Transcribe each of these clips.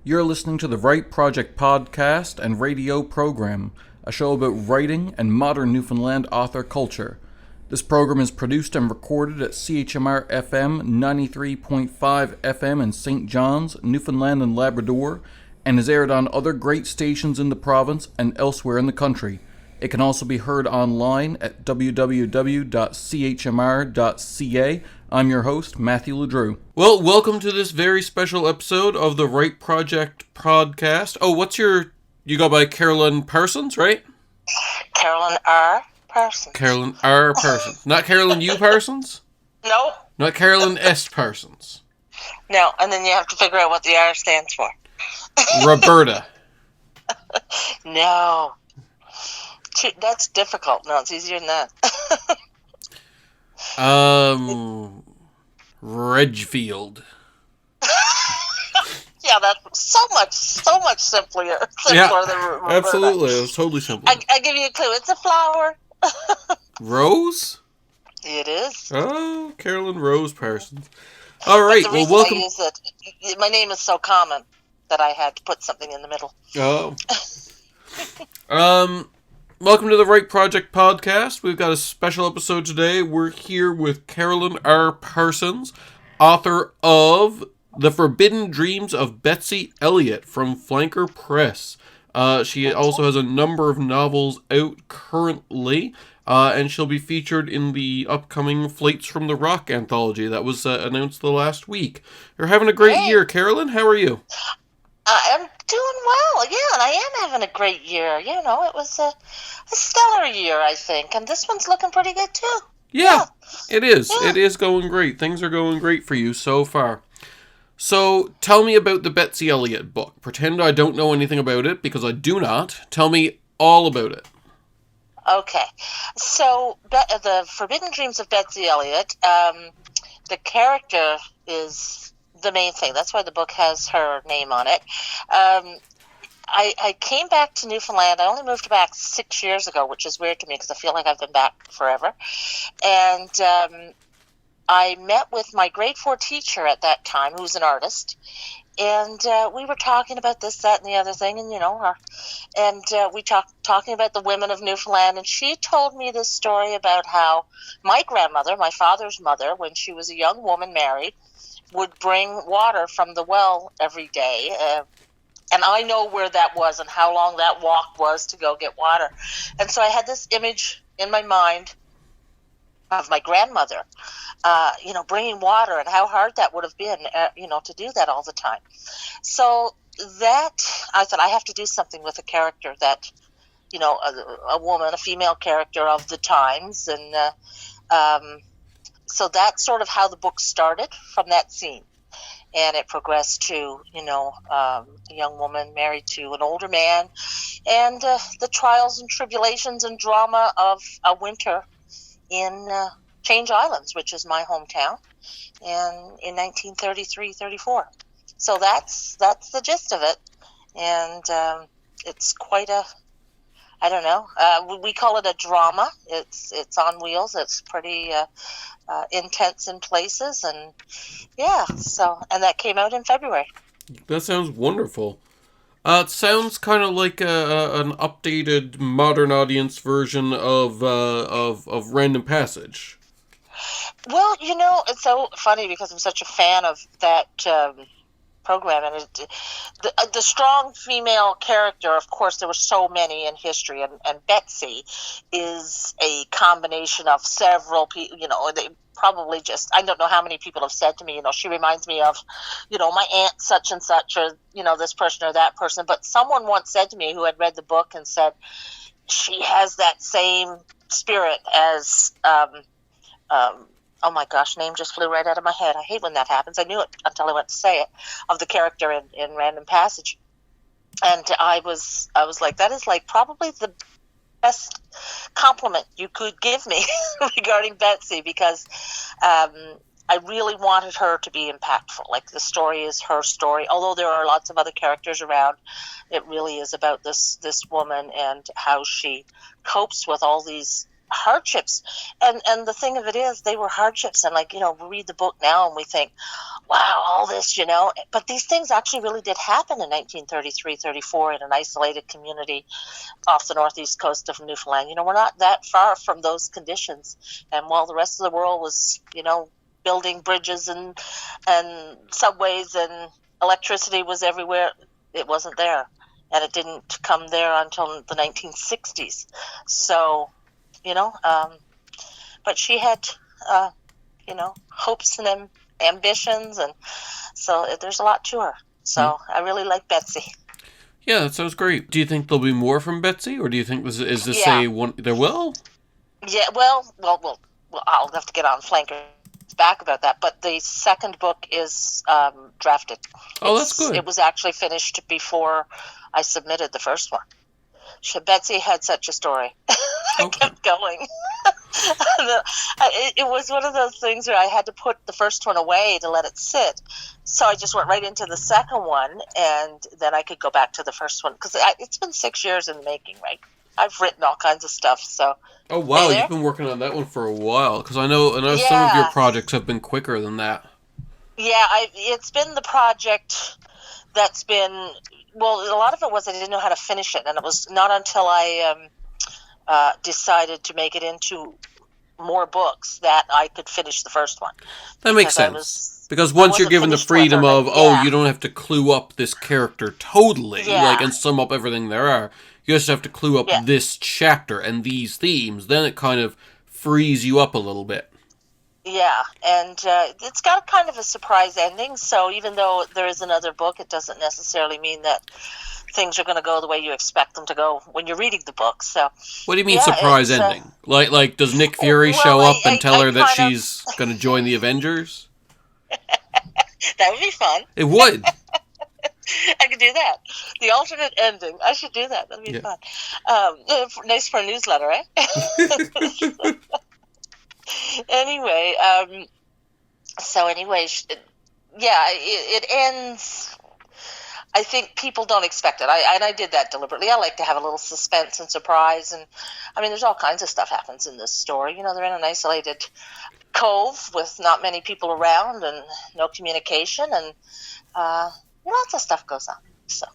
You're listening to the Write Project podcast and radio program, a show about writing and modern Newfoundland author culture. This program is produced and recorded at CHMR FM 93.5 FM in St. John's, Newfoundland and Labrador, and is aired on other great stations in the province and elsewhere in the country. It can also be heard online at www.chmr.ca. I'm your host, Matthew LeDrew. Well, welcome to this very special episode of the Write Project podcast. Oh, you go by Carolyn Parsons, right? Carolyn R Parsons. Carolyn R Parsons. Not Carolyn U Parsons? No. Not Carolyn S Parsons? No, and then you have to figure out what the R stands for. Roberta. No. That's difficult. No, it's easier than that. Redfield. Yeah, that's so much simpler than Roberta. Absolutely. It was totally simple. I give you a clue. It's a flower. Rose? It is. Oh, Carolyn Rose Parsons. All right. Well, welcome. My name is so common that I had to put something in the middle. Oh. Welcome to the Write Project podcast. We've got a special episode today. We're here with Carolyn R Parsons, author of The Forbidden Dreams of Betsy, Elliott from Flanker Press. She also has a number of novels out currently, and she'll be featured in the upcoming Flights from the Rock anthology that was announced the last week. You're having a great year, Carolyn. How are you? I'm doing well, yeah, and I am having a great year. You know, it was a stellar year, I think, and this one's looking pretty good, too. Yeah. It is. Yeah. It is going great. Things are going great for you so far. So, tell me about the Betsy Elliott book. Pretend I don't know anything about it, because I do not. Tell me all about it. Okay. So, The Forbidden Dreams of Betsy Elliott, the character is the main thing. That's why the book has her name on it. I came back to Newfoundland. I only moved back 6 years ago, which is weird to me because I feel like I've been back forever. And I met with my grade 4 teacher at that time, who was an artist. And we were talking about this, that, and the other thing, and we talking about the women of Newfoundland. And she told me this story about how my grandmother, my father's mother, when she was a young woman married, would bring water from the well every day. And I know where that was and how long that walk was to go get water. And so I had this image in my mind of my grandmother, bringing water and how hard that would have been, to do that all the time. So that, I thought, I have to do something with a character that, a woman, a female character of the times. And so that's sort of how the book started, from that scene. And it progressed to, a young woman married to an older man, and the trials and tribulations and drama of a winter in Change Islands, which is my hometown, and in 1933-34. So that's the gist of it. And it's quite I don't know. We call it a drama. It's on wheels. It's pretty intense in places, and and that came out in February. That sounds wonderful. It sounds kind of like an updated modern audience version of Random Passage. Well, it's so funny because I'm such a fan of that program, and the strong female character, of course, there were so many in history, and Betsy is a combination of several people. They probably I don't know how many people have said to me, she reminds me of, my aunt such and such, or, this person or that person. But someone once said to me, who had read the book, and said she has that same spirit as oh my gosh, name just flew right out of my head. I hate when that happens. I knew it until I went to say it, of the character in Random Passage. And I was like, that is like probably the best compliment you could give me regarding Betsy, because I really wanted her to be impactful. Like, the story is her story. Although there are lots of other characters around, it really is about this woman and how she copes with all these hardships. And the thing of it is, they were hardships. And like, we read the book now and we think, wow, all this, but these things actually really did happen in 1933, 34 in an isolated community off the northeast coast of Newfoundland. We're not that far from those conditions. And while the rest of the world was, building bridges and subways and electricity was everywhere, it wasn't there. And it didn't come there until the 1960s. So, but she had, hopes and ambitions, and so there's a lot to her. So I really like Betsy. Yeah, that sounds great. Do you think there'll be more from Betsy, or do you think this one? There will? Yeah, well, I'll have to get on Flanker's back about that. But the second book is drafted. Oh, that's good. It was actually finished before I submitted the first one. Betsy had such a story. I kept going. It was one of those things where I had to put the first one away to let it sit. So I just went right into the second one, and then I could go back to the first one. Because it's been 6 years in the making, right? I've written all kinds of stuff. So. Oh, wow. You've been working on that one for a while. Because I know some of your projects have been quicker than that. Yeah, it's been the project that's been... Well, a lot of it was I didn't know how to finish it, and it was not until I decided to make it into more books that I could finish the first one. That makes sense. Because once you're given the freedom of, you don't have to clue up this character totally, and sum up everything there are. You just have to clue up this chapter and these themes. Then it kind of frees you up a little bit. Yeah, and it's got kind of a surprise ending, so even though there is another book, it doesn't necessarily mean that things are going to go the way you expect them to go when you're reading the book. So, what do you mean surprise ending? Like, does Nick Fury show up and tell her that she's going to join the Avengers? That would be fun. It would. I could do that. The alternate ending. I should do that. That'd be fun. Nice for a newsletter, eh? Anyway, it ends. I think people don't expect it. I did that deliberately. I like to have a little suspense and surprise, and I mean, there's all kinds of stuff happens in this story. They're in an isolated cove with not many people around and no communication, and lots of stuff goes on. So,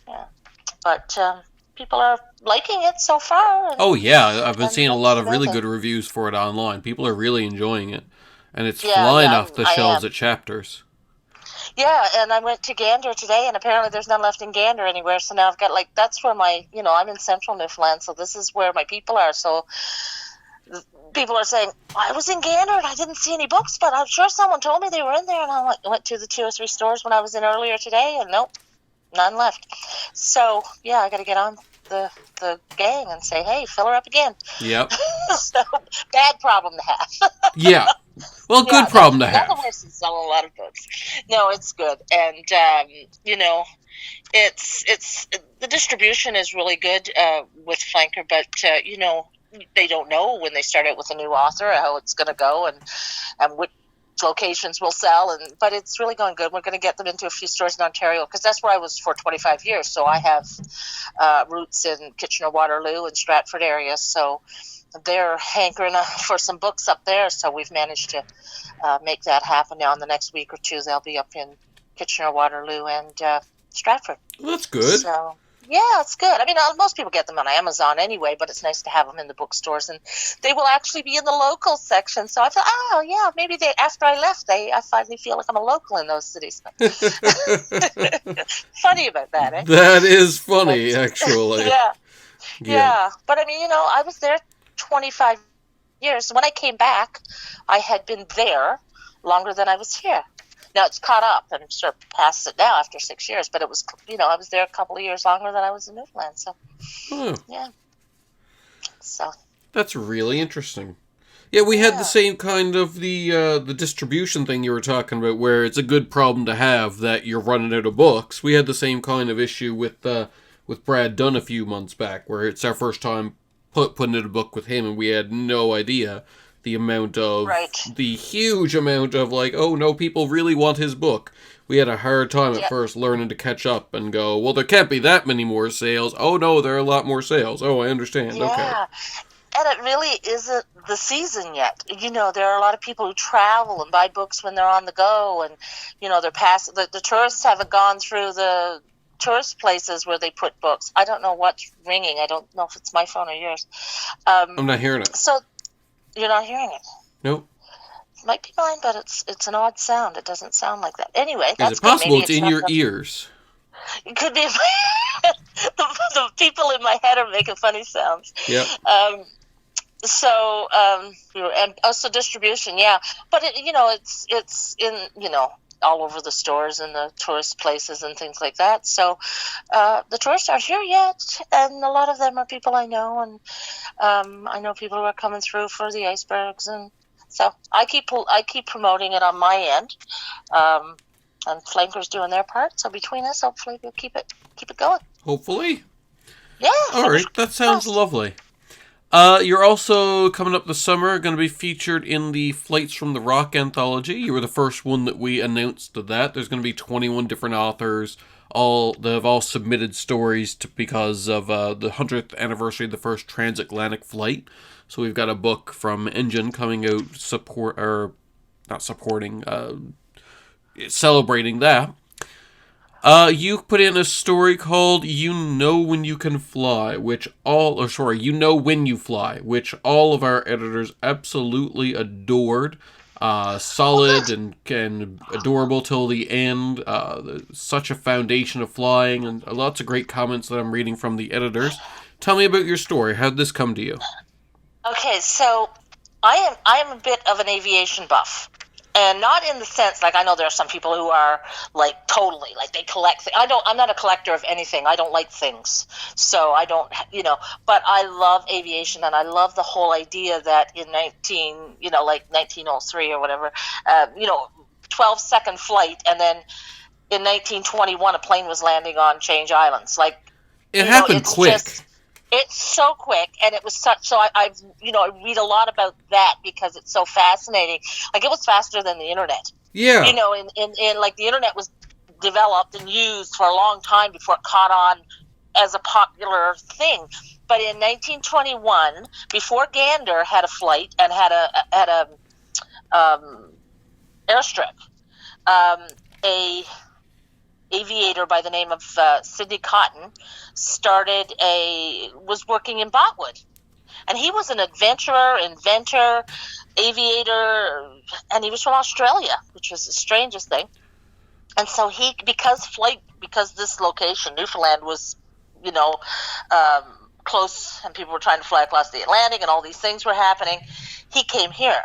yeah, but. People are liking it so far. Oh, yeah. I've been seeing a lot of really good reviews for it online. People are really enjoying it. And it's flying off the shelves at Chapters. Yeah, and I went to Gander today, and apparently there's none left in Gander anywhere. So now I've got, that's where I'm in central Newfoundland, so this is where my people are. So people are saying, I was in Gander and I didn't see any books, but I'm sure someone told me they were in there. And I went to the 2 or 3 stores when I was in earlier today, and nope. None left. So, yeah, I got to get on the gang and say, hey, fill her up again. Yep. So, bad problem to have. Yeah. Well, good problem to have. Nothing worse than selling a lot of books. No, it's good. And, it's the distribution is really good with Flanker, but, they don't know when they start out with a new author how it's going to go and what locations will sell, but it's really going good. We're going to get them into a few stores in Ontario because that's where I was for 25 years. So I have roots in Kitchener-Waterloo and Stratford area. So they're hankering for some books up there. So we've managed to make that happen now. In the next week or two, they'll be up in Kitchener-Waterloo and Stratford. Well, that's good. So. Yeah, it's good. I mean, most people get them on Amazon anyway, but it's nice to have them in the bookstores, and they will actually be in the local section. So I thought, maybe after I left, I finally feel like I'm a local in those cities. Funny about that, eh? That is funny, actually. Yeah. But I mean, I was there 25 years. When I came back, I had been there longer than I was here. Now it's caught up and surpassed it now after 6 years, but it was, I was there a couple of years longer than I was in Newfoundland. So, yeah. So. That's really interesting. Yeah, we had the same kind of the distribution thing you were talking about, where it's a good problem to have that you're running out of books. We had the same kind of issue with Brad Dunn a few months back, where it's our first time putting out a book with him, and we had no idea the huge amount of oh no, people really want his book. We had a hard time at first learning to catch up and go, well, there can't be that many more sales. Oh no, there are a lot more sales. Oh, I understand. Yeah. Okay. And it really isn't the season yet. There are a lot of people who travel and buy books when they're on the go, and they're past the tourists haven't gone through the tourist places where they put books. I don't know what's ringing. I don't know if it's my phone or yours. I'm not hearing it. So you're not hearing it? Nope. It might be mine, but it's an odd sound. It doesn't sound like that. Anyway, is it possible it's in your ears? It could be. The people in my head are making funny sounds. Yeah. So and also distribution, yeah. But it's in all over the stores and the tourist places and things like that. So the tourists aren't here yet, and a lot of them are people I know, and I know people who are coming through for the icebergs, and so I keep promoting it on my end. And Flanker's doing their part, so between us, hopefully we'll keep it going. Hopefully. Yeah. All right, that sounds lovely. You're also, coming up this summer, going to be featured in the Flights from the Rock anthology. You were the first one that we announced that. There's going to be 21 different authors. They have all submitted stories because of the 100th anniversary of the first transatlantic flight. So we've got a book from Engine coming out celebrating that. You put in a story called You Know When You Can Fly, You Know When You Fly, which all of our editors absolutely adored. Solid and adorable till the end. Such a foundation of flying, and lots of great comments that I'm reading from the editors. Tell me about your story. How did this come to you? Okay, so I am a bit of an aviation buff. And not in the sense, like, I know there are some people who are, like, totally, like, they collect things. I'm not a collector of anything. I don't like things. So I don't, but I love aviation, and I love the whole idea that in 1903 or whatever, 12-second flight, and then in 1921 a plane was landing on Change Islands. Like, it happened quick. It's so quick, and it was such. So I read a lot about that because it's so fascinating. Like, it was faster than the internet. Yeah. In like, the internet was developed and used for a long time before it caught on as a popular thing. But in 1921, before Gander had a flight and had a airstrip, a aviator by the name of Sidney Cotton was working in Botwood, and he was an adventurer, inventor, aviator, and he was from Australia, which was the strangest thing. And so because this location, Newfoundland, was close, and people were trying to fly across the Atlantic, and all these things were happening, he came here.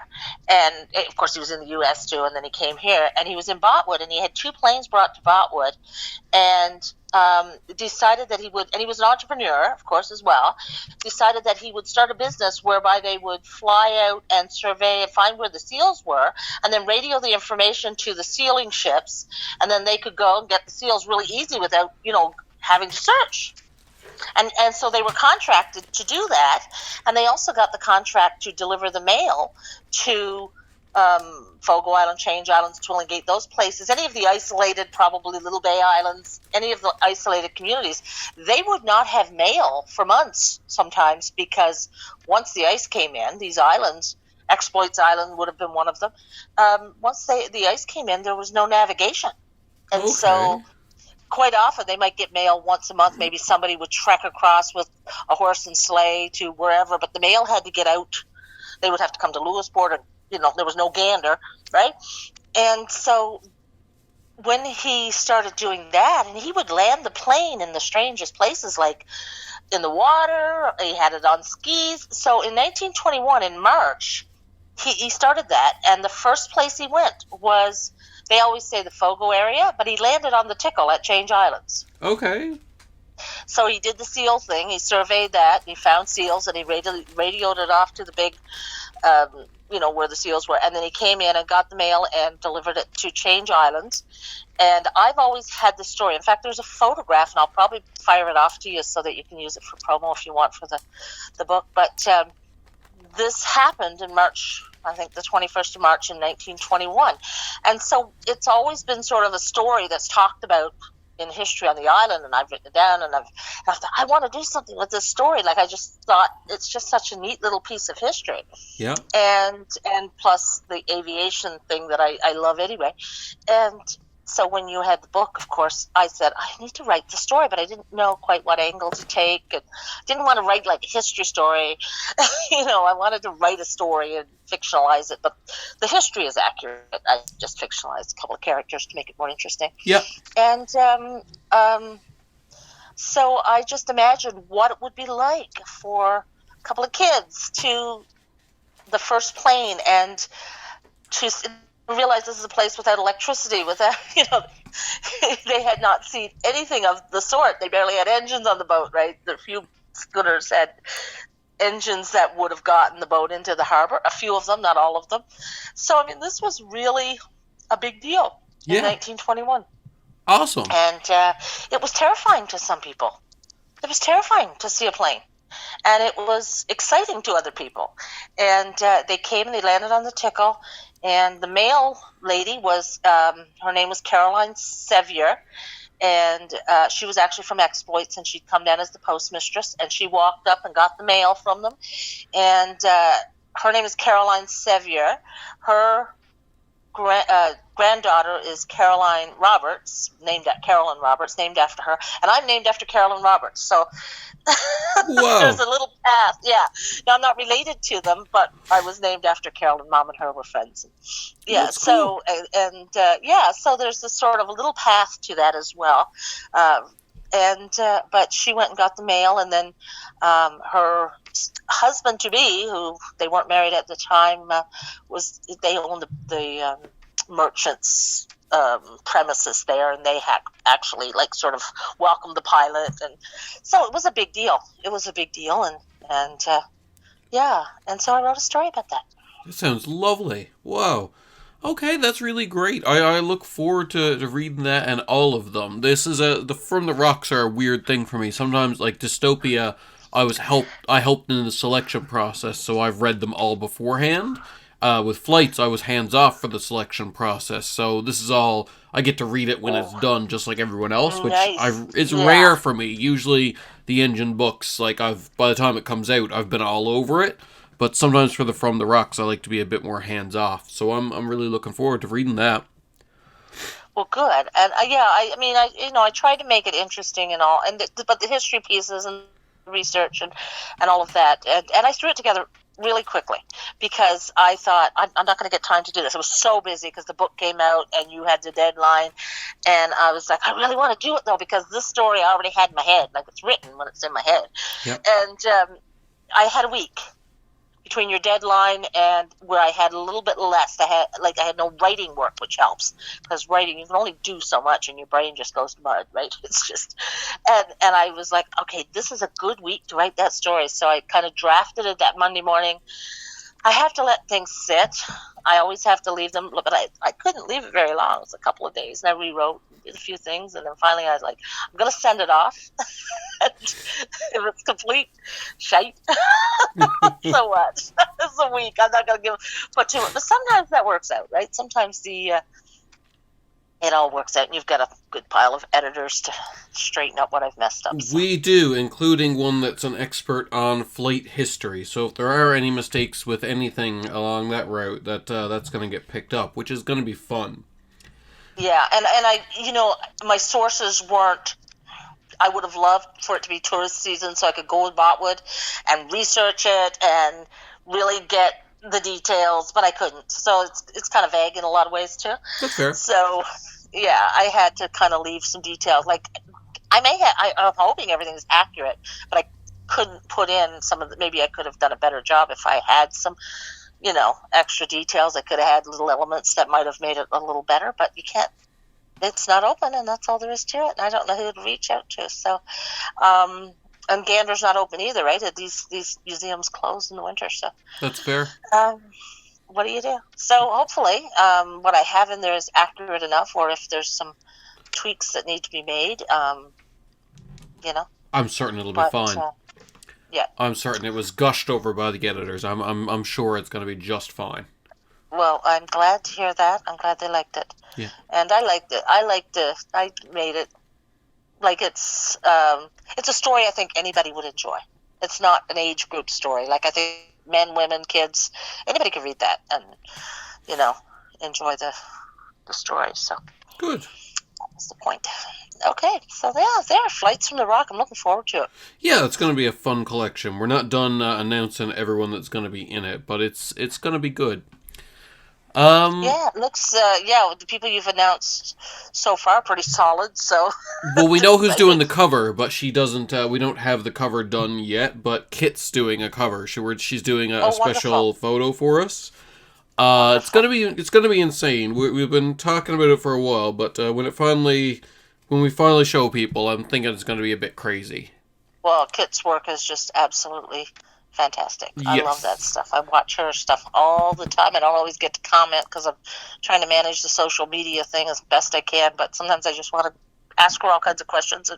And of course he was in the U.S. too, and then he came here, and he was in Botwood, and he had 2 planes brought to Botwood, and decided that he would, and he was an entrepreneur, of course, as well, decided that he would start a business whereby they would fly out and survey and find where the seals were, and then radio the information to the sealing ships, and then they could go and get the seals really easy without, having to search. And so they were contracted to do that, and they also got the contract to deliver the mail to Fogo Island, Change Islands, Twilling Gate, those places, any of the isolated, probably Little Bay Islands, any of the isolated communities. They would not have mail for months sometimes, because once the ice came in, these islands, Exploits Island would have been one of them, once the ice came in, there was no navigation. And so quite often they might get mail once a month. Maybe somebody would trek across with a horse and sleigh to wherever, but the mail had to get out. They would have to come to Lewisport, and there was no Gander, right? And so when he started doing that, and he would land the plane in the strangest places, like in the water, he had it on skis. So in 1921, in March, he started that, and the first place he went was, they always say the Fogo area, but he landed on the Tickle at Change Islands. Okay. So he did the seal thing. He surveyed that. And he found seals, and he radioed it off to the big, where the seals were. And then he came in and got the mail and delivered it to Change Islands. And I've always had this story. In fact, there's a photograph, and I'll probably fire it off to you so that you can use it for promo if you want for the book. But this happened in March, I think the 21st of March in 1921. And so it's always been sort of a story that's talked about in history on the island, and I've written it down, and I thought, I want to do something with this story. Like, I just thought it's just such a neat little piece of history. Yeah. And plus the aviation thing that I love anyway. And so when you had the book, of course, I said, I need to write the story, but I didn't know quite what angle to take, and didn't want to write like a history story. I wanted to write a story and fictionalize it, but the history is accurate. I just fictionalized a couple of characters to make it more interesting. Yeah. And so I just imagined what it would be like for a couple of kids to the first plane and to realize this is a place without electricity, without, they had not seen anything of the sort. They barely had engines on the boat, right? The few schooners had engines that would have gotten the boat into the harbor, a few of them, not all of them. So, this was really a big deal in 1921. Awesome. And it was terrifying to some people. It was terrifying to see a plane. And it was exciting to other people. And they came and they landed on the Tickle. And the mail lady was, her name was Caroline Sevier. And she was actually from Exploits, and she'd come down as the postmistress. And she walked up and got the mail from them. And her name is Caroline Sevier. Her granddaughter is Carolyn Roberts, named after her, and I'm named after Carolyn Roberts. So there's a little path. Yeah. Now, I'm not related to them, but I was named after Carolyn. Mom and her were friends. Yeah. That's cool. So there's this sort of a little path to that as well. But she went and got the mail, and then her husband to be, who they weren't married at the time, they owned the merchant's premises there, and they had actually sort of welcomed the pilot, and so it was a big deal. And so I wrote a story about that. That sounds lovely. Whoa. Okay, that's really great. I look forward to reading that and all of them. This is the From the Rocks are a weird thing for me. Sometimes, like Dystopia, I helped in the selection process, so I've read them all beforehand. With Flights, I was hands off for the selection process, so this is all, I get to read it when it's done, just like everyone else, which is rare for me. Usually, the Engine books, by the time it comes out, I've been all over it. But sometimes for the From the Rocks, I like to be a bit more hands off. So I'm really looking forward to reading that. Well, good. And I tried to make it interesting and all, but the history pieces and research and all of that, and I threw it together really quickly because I thought I'm not going to get time to do this. I was so busy because the book came out and you had the deadline, and I was like, I really want to do it though because this story I already had in my head, it's written when it's in my head. Yep. And I had a week between your deadline and where I had a little bit less. I had no writing work, which helps because writing, you can only do so much and your brain just goes to mud, right? It's just, and I was like, okay, this is a good week to write that story. So I kind of drafted it that Monday morning. I have to let things sit. I always have to leave them, but I couldn't leave it very long. It was a couple of days, and I rewrote, did a few things, and then finally I was like, I'm going to send it off. If it's complete shite, so what? It's a week. I'm not going to put too much. But sometimes that works out, right? Sometimes it all works out, and you've got a good pile of editors to straighten up what I've messed up. So. We do, including one that's an expert on flight history. So if there are any mistakes with anything along that route, that's going to get picked up, which is going to be fun. Yeah, and I, my sources weren't. I would have loved for it to be tourist season so I could go with Botwood and research it and really get the details, but I couldn't. So it's kind of vague in a lot of ways too. That's fair. So yeah, I had to kind of leave some details. I'm hoping everything is accurate, but I couldn't put in some of the. Maybe I could have done a better job if I had some, extra details. I could have had little elements that might have made it a little better, but you can't. It's not open, and that's all there is to it. And I don't know who to reach out to. So, and Gander's not open either, right? These museums close in the winter, so that's fair. What do you do? So hopefully, what I have in there is accurate enough, or if there's some tweaks that need to be made, I'm certain it'll be fine. Yeah, I'm certain it was gushed over by the editors. I'm sure it's going to be just fine. Well, I'm glad to hear that. I'm glad they liked it. Yeah. And I liked it. I made it Like it's a story I think anybody would enjoy. It's not an age group story. Like I think men, women, kids, anybody can read that and enjoy the story. So Good. that's the point. Okay, so there, Flights from the Rock. I'm looking forward to it. Yeah, it's going to be a fun collection. We're not done announcing everyone that's going to be in it, but it's going to be good. Yeah, it looks. The people you've announced so far are pretty solid. So. Well, we know who's doing the cover, but she doesn't. We don't have the cover done yet. But Kit's doing a cover. She's doing a special photo for us. It's gonna be insane. We've been talking about it for a while, but when we finally show people, I'm thinking it's gonna be a bit crazy. Well, Kit's work is just absolutely fantastic. Yes. I love that stuff. I watch her stuff all the time. I don't always get to comment because I'm trying to manage the social media thing as best I can, but sometimes I just want to ask her all kinds of questions.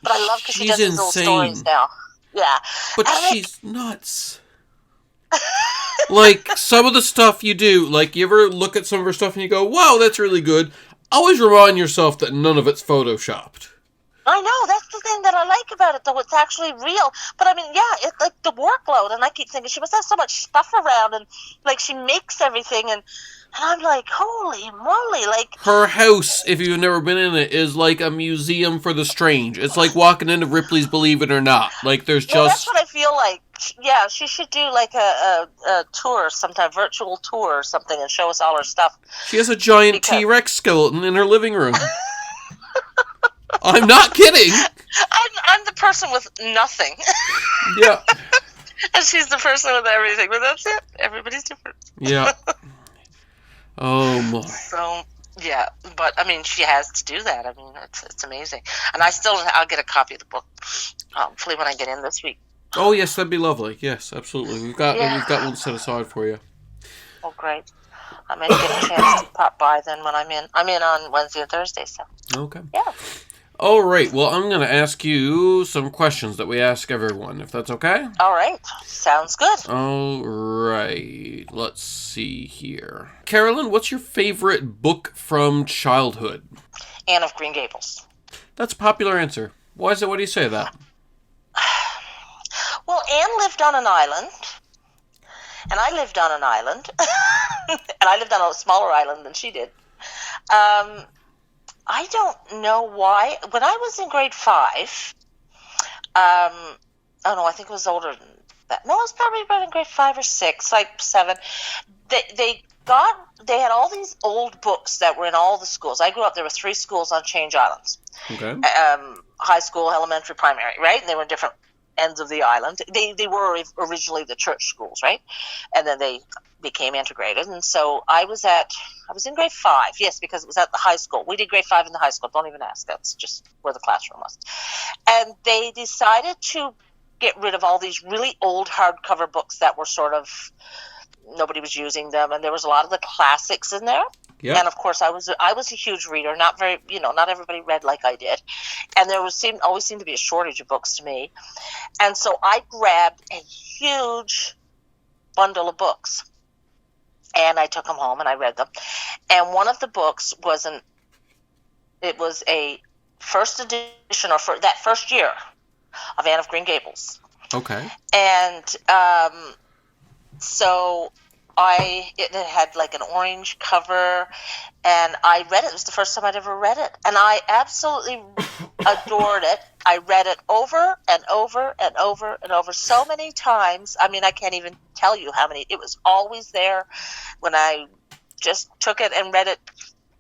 But I love because she does these little stories now. Yeah. But she's nuts. Like, some of the stuff you do, like, you ever look at some of her stuff and you go, wow, that's really good. Always remind yourself that none of it's photoshopped. I know, that's the thing that I like about it, though. It's actually real. But, I mean, yeah, it's like the workload, and I keep thinking she must have so much stuff around, and, like, she makes everything, and I'm like, holy moly, like... Her house, if you've never been in it, is like a museum for the strange. It's like walking into Ripley's Believe It or Not. Like, there's just... Well, that's what I feel like. Yeah, she should do, like, a tour, sometime, virtual tour or something, and show us all her stuff. She has a giant T-Rex skeleton in her living room. I'm not kidding. I'm the person with nothing. Yeah. And she's the person with everything, but that's it. Everybody's different. Yeah. Oh, my. So, yeah, but, I mean, she has to do that. I mean, it's amazing. And I'll get a copy of the book, hopefully when I get in this week. Oh, yes, that'd be lovely. Yes, absolutely. We've got one set aside for you. Oh, great. I may get a chance to pop by then when I'm in. I'm in on Wednesday and Thursday, so. Okay. Yeah. All right. Well, I'm going to ask you some questions that we ask everyone, if that's okay? All right. Sounds good. All right. Let's see here. Carolyn, what's your favorite book from childhood? Anne of Green Gables. That's a popular answer. Why do you say that? Well, Anne lived on an island, and I lived on an island, and I lived on a smaller island than she did. I don't know why. When I was in grade 5, I think it was older than that. No, it was probably about in grade 5 or 6, like 7. They had all these old books that were in all the schools. I grew up, there were 3 schools on Change Islands. Okay. High school, elementary, primary, right? And they were in different ends of the island. They were originally the church schools, right? And then they became integrated. And so I was in grade 5, yes, because it was at the high school. We did grade 5 in the high school. Don't even ask. That's just where the classroom was. And they decided to get rid of all these really old hardcover books that were sort of, nobody was using them. And there was a lot of the classics in there. Yep. And of course, I was a huge reader. Not everybody read like I did, and there always seemed to be a shortage of books to me. And so I grabbed a huge bundle of books, and I took them home and I read them. And one of the books was a first edition or for that first year of Anne of Green Gables. Okay. And so. It had like an orange cover, and I read it. It was the first time I'd ever read it, and I absolutely adored it. I read it over and over and over and over so many times. I mean, I can't even tell you how many. It was always there when I just took it and read it.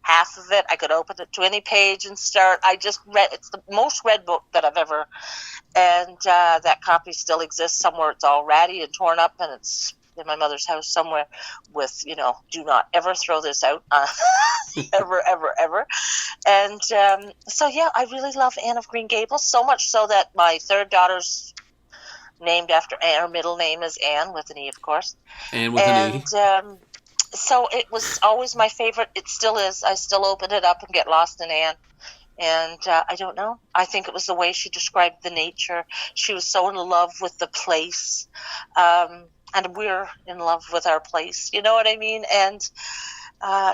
Half of it, I could open it to any page and start. I just read. It's the most read book that I've ever, and that copy still exists somewhere. It's all ratty and torn up, and it's in my mother's house somewhere with, do not ever throw this out, ever, ever, ever. And so, yeah, I really love Anne of Green Gables, so much so that my third daughter's named after Anne. Her middle name is Anne, with an E, of course. Anne with an E. So it was always my favorite. It still is. I still open it up and get lost in Anne. And I don't know. I think it was the way she described the nature. She was so in love with the place. And we're in love with our place, you know what I mean? And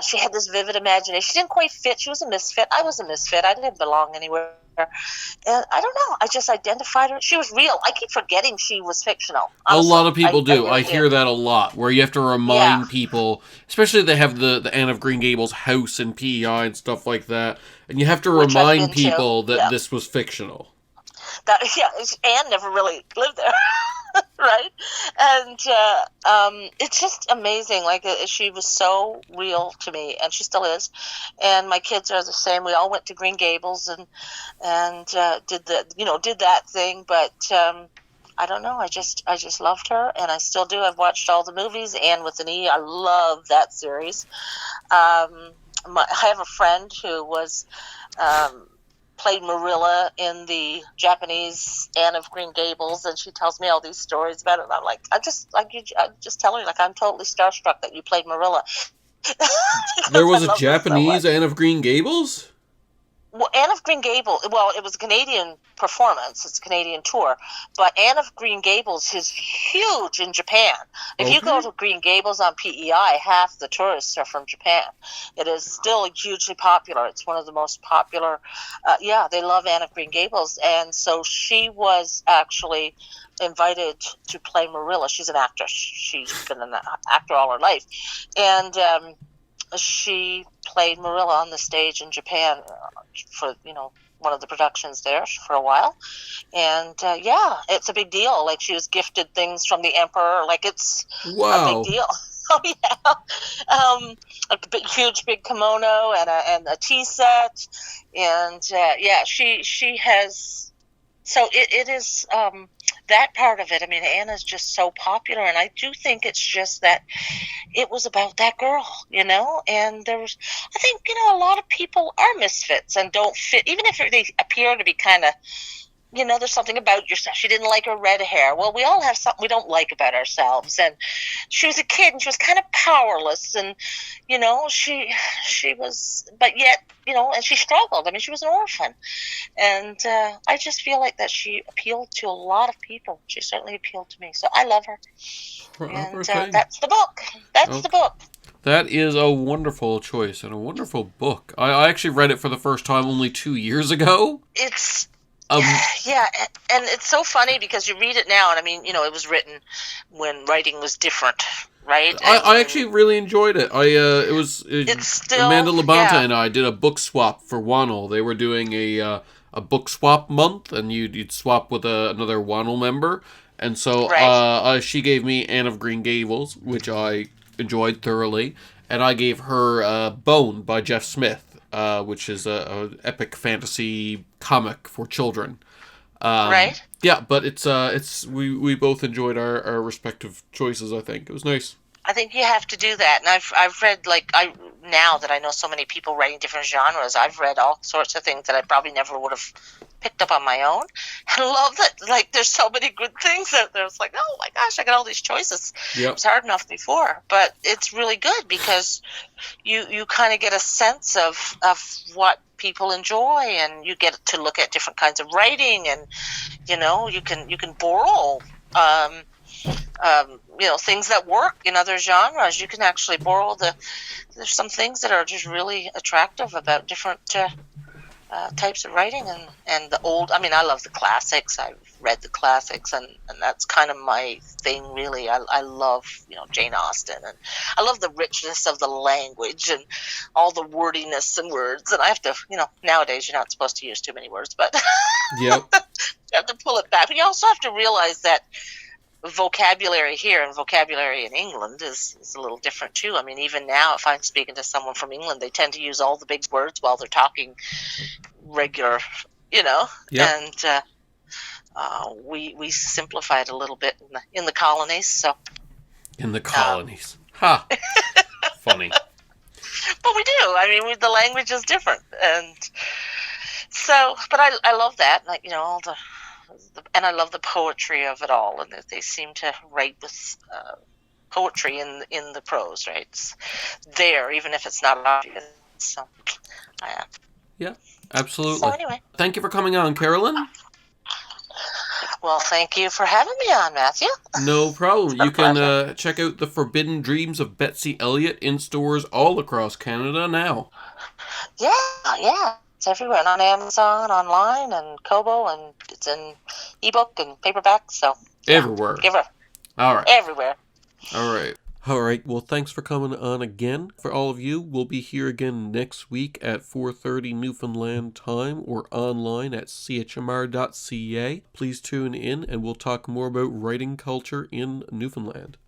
she had this vivid imagination. She didn't quite fit. She was a misfit. I was a misfit. I didn't belong anywhere. And I don't know. I just identified her. She was real. I keep forgetting she was fictional. A Honestly, lot of people do. really I hear that a lot, where you have to Yeah. remind people, especially if they have the Anne of Green Gables house in PEI and stuff like that, and you have to Which I've remind been to. people that Yeah. this was fictional. Anne never really lived there, right? And it's just amazing. Like she was so real to me, and she still is. And my kids are the same. We all went to Green Gables and did that thing. But I don't know. I just loved her, and I still do. I've watched all the movies. Anne with an E. I love that series. I have a friend who was. Played Marilla in the Japanese Anne of Green Gables, and she tells me all these stories about it. And I'm like, I just tell her, like, I'm totally starstruck that you played Marilla. There was a Japanese Anne of Green Gables? Well, Anne of Green Gables, well, it was a Canadian performance. It's a Canadian tour. But Anne of Green Gables is huge in Japan. If you go to Green Gables on PEI, half the tourists are from Japan. It is still hugely popular. It's one of the most popular. They love Anne of Green Gables. And so she was actually invited to play Marilla. She's an actress. She's been an actor all her life. And she played Marilla on the stage in Japan for one of the productions there for a while, and it's a big deal. Like, she was gifted things from the emperor. Like, it's a big deal. Oh yeah, a huge big kimono and a tea set, and she has. So it is that part of it. I mean, Anna's just so popular, and I do think it's just that it was about that girl, and I think, a lot of people are misfits and don't fit, even if they appear to be kind of, there's something about yourself. She didn't like her red hair. Well, we all have something we don't like about ourselves. And she was a kid, and she was kind of powerless, and, she was, but yet, and she struggled. I mean, she was an orphan. And I just feel like that she appealed to a lot of people. She certainly appealed to me. So I love her. And that's the book. That's the book. That is a wonderful choice and a wonderful book. I actually read it for the first time only 2 years ago. It's... and it's so funny because you read it now, and I mean, it was written when writing was different, right? I actually really enjoyed it. It's still, Amanda Labonta and I did a book swap for Wannell. They were doing a book swap month, and you'd swap with another Wannell member, and so she gave me Anne of Green Gables, which I enjoyed thoroughly, and I gave her Bone by Jeff Smith. Which is a epic fantasy comic for children. Right. Yeah, but it's we both enjoyed our respective choices. I think it was nice. I think you have to do that, and I've read, now that I know so many people writing different genres, I've read all sorts of things that I probably never would have picked up on my own. I love that, there's so many good things out there. It's like, oh my gosh, I got all these choices. Yep. It was hard enough before, but it's really good because you kind of get a sense of what people enjoy, and you get to look at different kinds of writing, and you can borrow things that work in other genres. You can actually borrow there's some things that are just really attractive about different types of writing, and the old. I mean, I love the classics. I've read the classics, and that's kind of my thing, really. I love Jane Austen, and I love the richness of the language and all the wordiness and words. And I have to, nowadays you're not supposed to use too many words, but yep. You have to pull it back. But you also have to realize that vocabulary here and vocabulary in England is a little different too. I mean, even now, if I'm speaking to someone from England, they tend to use all the big words while they're talking regular, Yep. And we simplified a little bit in the colonies. So in the colonies, funny. But we do. I mean, the language is different, and so. But I love that, all the. And I love the poetry of it all, and that they seem to write with poetry in the prose, right? It's there, even if it's not obvious. So, yeah, absolutely. So anyway, thank you for coming on, Carolyn. Well, thank you for having me on, Matthew. No problem. You can check out The Forbidden Dreams of Betsy Elliott in stores all across Canada now. Yeah. It's everywhere, and on Amazon, online, and Kobo, and it's in ebook and paperback. So yeah, Everywhere. give her All right. everywhere. All right. All right. Well, thanks for coming on again. For all of you, we'll be here again next week at 4:30 Newfoundland time or online at chmr.ca. Please tune in and we'll talk more about writing culture in Newfoundland.